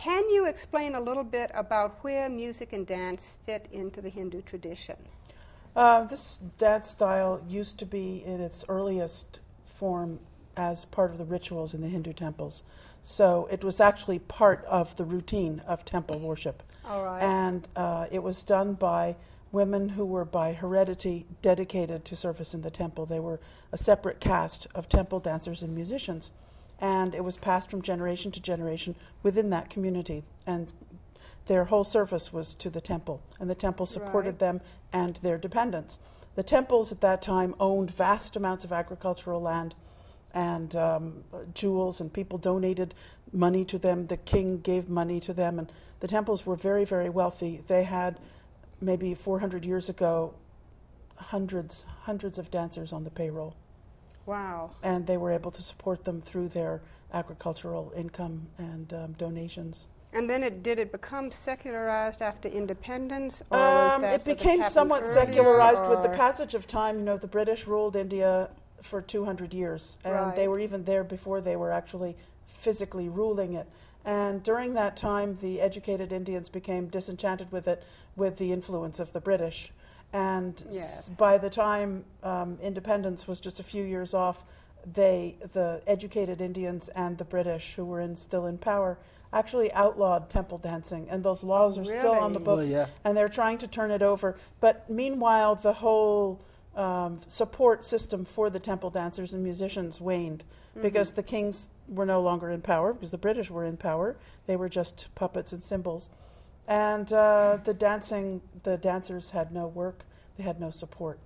Can you explain a little bit about where music and dance fit into the Hindu tradition? This dance style used to be in its earliest form as part of the rituals in the Hindu temples. So it was actually part of the routine of temple worship. All right. And it was done by women who were by heredity dedicated to service in the temple. They were a separate caste of temple dancers and musicians. And it was passed from generation to generation within that community. And their whole service was to the temple. And the temple supported them and their dependents. The temples at that time owned vast amounts of agricultural land and jewels, and people donated money to them. The king gave money to them, and the temples were very, very wealthy. They had, maybe 400 years ago, hundreds of dancers on the payroll. Wow. And they were able to support them through their agricultural income and donations. And then did it become secularized after independence? Or was that it became somewhat earlier, secularized with the passage of time. You know, the British ruled India for 200 years, and they were even there before they were actually physically ruling it. And during that time, the educated Indians became disenchanted with it, with the influence of the British. And by the time independence was just a few years off, the educated Indians and the British, who were still in power, actually outlawed temple dancing, and those laws are still on the books, and they're trying to turn it over. But meanwhile, the whole support system for the temple dancers and musicians waned, because the kings were no longer in power, because the British were in power. They were just puppets and symbols. And the dancers had no work, they had no support.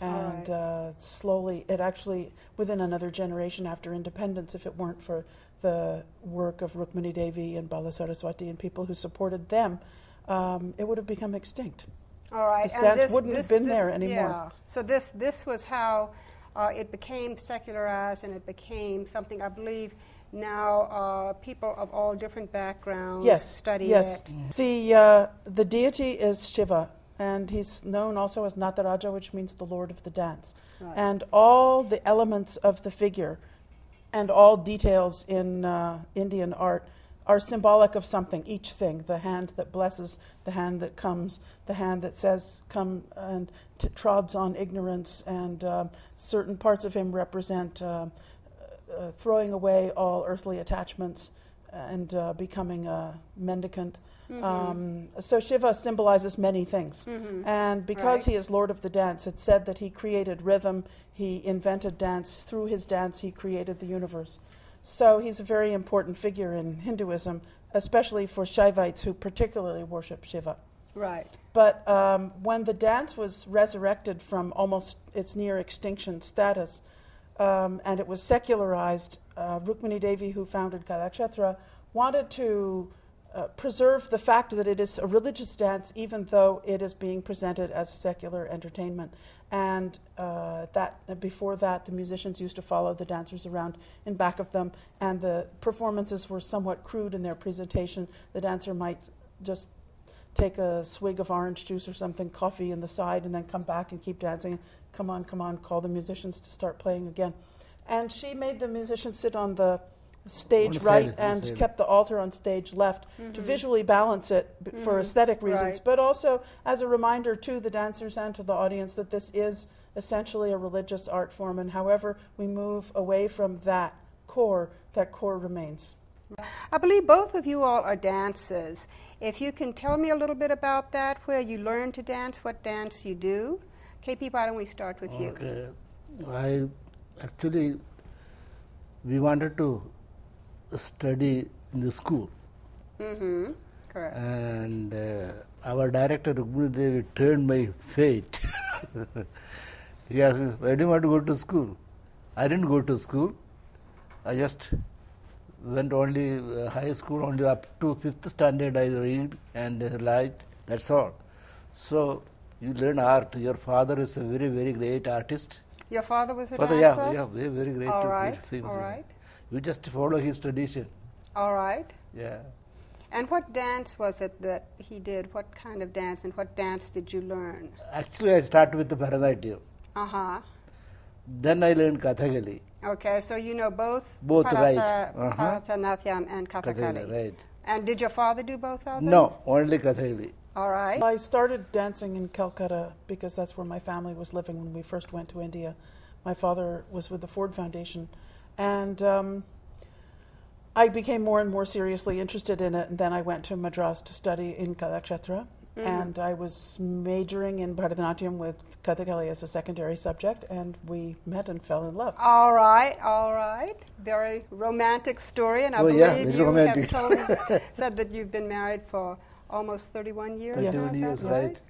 And slowly, it actually, within another generation after independence, if it weren't for the work of Rukmini Devi and Bala Saraswati and people who supported them, it would have become extinct. All right. This dance wouldn't have been there anymore. Yeah. So this was how it became secularized, and it became something, I believe, now people of all different backgrounds study it. The deity is Shiva, and he's known also as Nataraja, which means the Lord of the Dance. Right. And all the elements of the figure and all details in Indian art are symbolic of something, each thing. The hand that blesses, the hand that comes, the hand that says, come and trods on ignorance, and certain parts of him represent throwing away all earthly attachments and becoming a mendicant. So Shiva symbolizes many things. And because he is Lord of the Dance, it's said that he created rhythm, he invented dance. Through his dance, he created the universe. So he's a very important figure in Hinduism, especially for Shaivites who particularly worship Shiva. Right. But when the dance was resurrected from almost its near extinction status, and it was secularized, Rukmini Devi, who founded Kalakshetra, wanted to preserve the fact that it is a religious dance, even though it is being presented as a secular entertainment. And before that, the musicians used to follow the dancers around in back of them, and the performances were somewhat crude in their presentation. The dancer might just take a swig of orange juice or something, coffee in the side, and then come back and keep dancing. Come on, call the musicians to start playing again. And she made the musicians sit on the stage right and kept the altar on stage left to visually balance it for aesthetic reasons, but also as a reminder to the dancers and to the audience that this is essentially a religious art form, and however we move away from that core remains. I believe both of you all are dancers. If you can tell me a little bit about that, where you learn to dance, what dance you do. KP, why don't we start with you? Okay. We wanted to study in the school. Correct. And our director, Rukmini Devi, turned my fate. He asked, why do you want to go to school? I didn't go to school. I just went only high school, only up to 5th standard I read and write, that's all. So you learn art. Your father is a very, very great artist. Your father was a dancer? Yeah, very, very great. All right. You just follow his tradition. All right. Yeah. And what dance was it that he did? What kind of dance, and what dance did you learn? Actually, I started with the Bharatanatyam. Then I learned Kathakali. Okay, so you know both right. Bharatanatyam and Kathakali. Right. And did your father do both of them? No, only Kathakali. All right. I started dancing in Calcutta because that's where my family was living when we first went to India. My father was with the Ford Foundation, and I became more and more seriously interested in it, and then I went to Madras to study in Kalakshetra, and I was majoring in Bharatanatyam with Kathakali as a secondary subject, and we met and fell in love. All right, all right. Very romantic story, and I Oh, yeah, believe very you romantic. have said that you've been married for almost 31 years. 31 years, right.